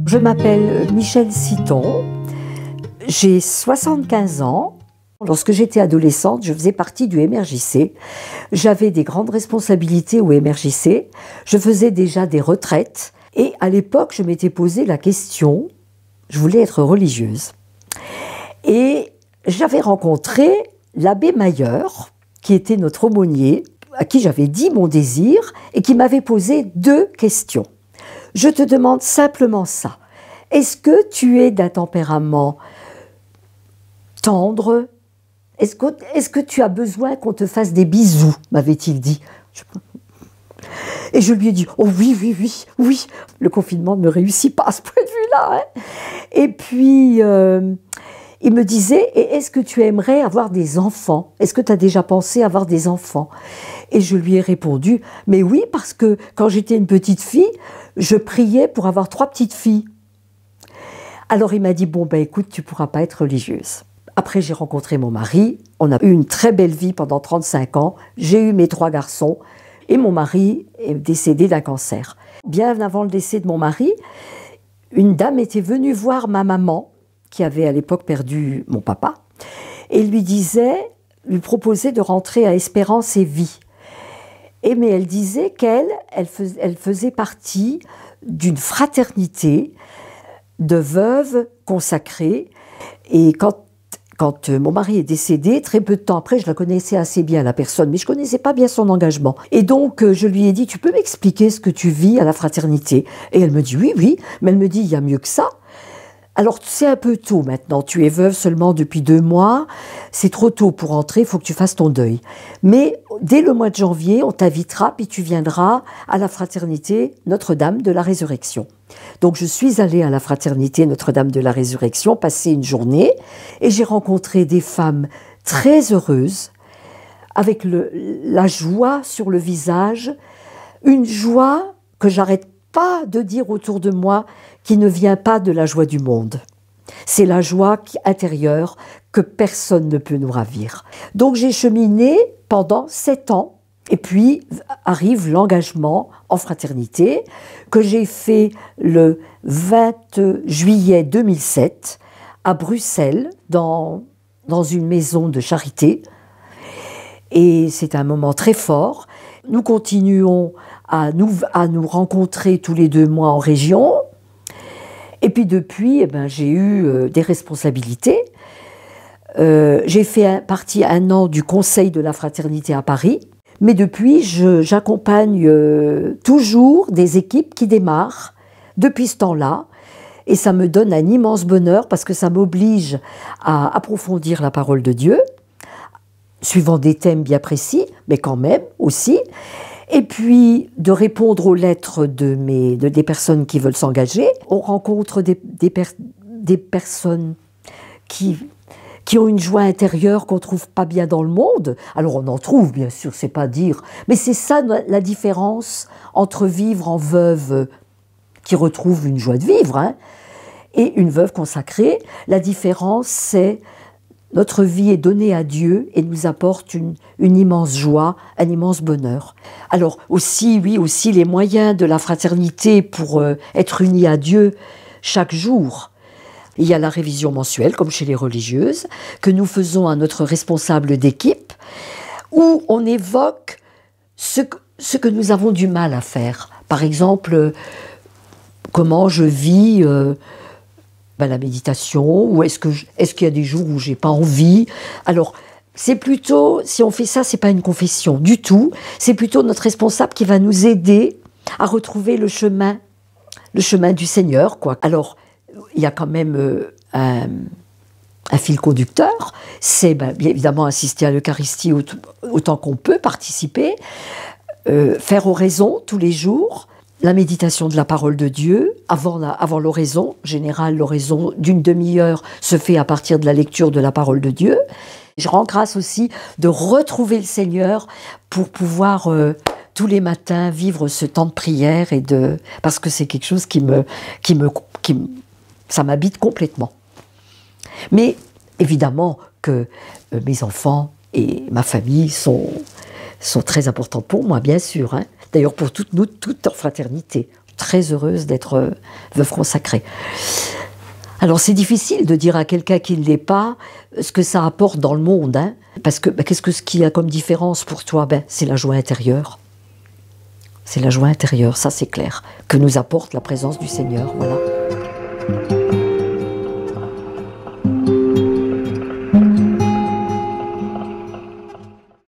Je m'appelle Michèle Citon, j'ai 75 ans. Lorsque j'étais adolescente, je faisais partie du MRJC. J'avais des grandes responsabilités au MRJC. Je faisais déjà des retraites. Et à l'époque, je m'étais posé la question, je voulais être religieuse. Et j'avais rencontré l'abbé Mailleur, qui était notre aumônier, à qui j'avais dit mon désir et qui m'avait posé 2 questions. Je te demande simplement ça. Est-ce que tu es d'un tempérament tendre ? Est-ce que tu as besoin qu'on te fasse des bisous, m'avait-il dit. Et je lui ai dit, oh oui, oui, oui, oui. Le confinement ne réussit pas à ce point de vue-là. Hein. Et puis, il me disait, et est-ce que tu aimerais avoir des enfants ? Est-ce que tu as déjà pensé avoir des enfants ? Et je lui ai répondu, mais oui, parce que quand j'étais une petite fille, je priais pour avoir 3 petites filles. Alors il m'a dit, bon ben écoute, tu ne pourras pas être religieuse. Après j'ai rencontré mon mari, on a eu une très belle vie pendant 35 ans, j'ai eu mes 3 garçons et mon mari est décédé d'un cancer. Bien avant le décès de mon mari, une dame était venue voir ma maman, qui avait à l'époque perdu mon papa, et lui proposait de rentrer à Espérance et Vie. Mais elle disait qu'elle faisait partie d'une fraternité de veuves consacrées. Et quand mon mari est décédé, très peu de temps après, je la connaissais assez bien, la personne, mais je ne connaissais pas bien son engagement. Et donc, je lui ai dit, tu peux m'expliquer ce que tu vis à la fraternité ? Et elle me dit, oui, oui, mais elle me dit, il y a mieux que ça. Alors, c'est un peu tôt maintenant, tu es veuve seulement depuis 2 mois, c'est trop tôt pour entrer, il faut que tu fasses ton deuil. Mais dès le mois de janvier, on t'invitera, puis tu viendras à la fraternité Notre-Dame de la Résurrection. Donc, je suis allée à la fraternité Notre-Dame de la Résurrection, passer une journée, et j'ai rencontré des femmes très heureuses, avec la joie sur le visage, une joie que j'arrête pas de dire autour de moi, qui ne vient pas de la joie du monde. C'est la joie intérieure que personne ne peut nous ravir. Donc j'ai cheminé pendant 7 ans, et puis arrive l'engagement en fraternité, que j'ai fait le 20 juillet 2007 à Bruxelles, dans une maison de charité. Et c'est un moment très fort. Nous continuons à nous rencontrer tous les 2 mois en région. Et puis depuis, j'ai eu des responsabilités. J'ai fait partie 1 an du Conseil de la Fraternité à Paris. Mais depuis, j'accompagne toujours des équipes qui démarrent depuis ce temps-là. Et ça me donne un immense bonheur parce que ça m'oblige à approfondir la parole de Dieu, suivant des thèmes bien précis, mais quand même aussi. Et puis de répondre aux lettres des personnes qui veulent s'engager. On rencontre des personnes qui ont une joie intérieure qu'on ne trouve pas bien dans le monde. Alors on en trouve, bien sûr, c'est pas dire. Mais c'est ça la différence entre vivre en veuve qui retrouve une joie de vivre, hein, et une veuve consacrée. La différence, c'est notre vie est donnée à Dieu et nous apporte une immense joie, un immense bonheur. Alors aussi, oui, aussi les moyens de la fraternité pour être unis à Dieu chaque jour. Il y a la révision mensuelle, comme chez les religieuses, que nous faisons à notre responsable d'équipe, où on évoque ce que nous avons du mal à faire. Par exemple, comment je vis la méditation, ou est-ce qu'il y a des jours où j'ai pas envie. Alors, c'est plutôt, si on fait ça, c'est pas une confession du tout, c'est plutôt notre responsable qui va nous aider à retrouver le chemin du Seigneur, quoi. Alors, il y a quand même un fil conducteur, c'est bien évidemment assister à l'Eucharistie autant qu'on peut, participer, faire oraison tous les jours, la méditation de la parole de Dieu, avant l'oraison. En général, l'oraison d'une demi-heure se fait à partir de la lecture de la parole de Dieu. Je rends grâce aussi de retrouver le Seigneur pour pouvoir tous les matins vivre ce temps de prière parce que c'est quelque chose ça m'habite complètement. Mais évidemment que mes enfants et ma famille sont très importants pour moi, bien sûr, hein. D'ailleurs pour toute en fraternité. très heureuse d'être veuve consacrée. Alors c'est difficile de dire à quelqu'un qui ne l'est pas ce que ça apporte dans le monde, hein, parce que qu'est-ce qu'il y a comme différence pour toi? C'est la joie intérieure. C'est la joie intérieure, ça c'est clair, que nous apporte la présence du Seigneur, voilà.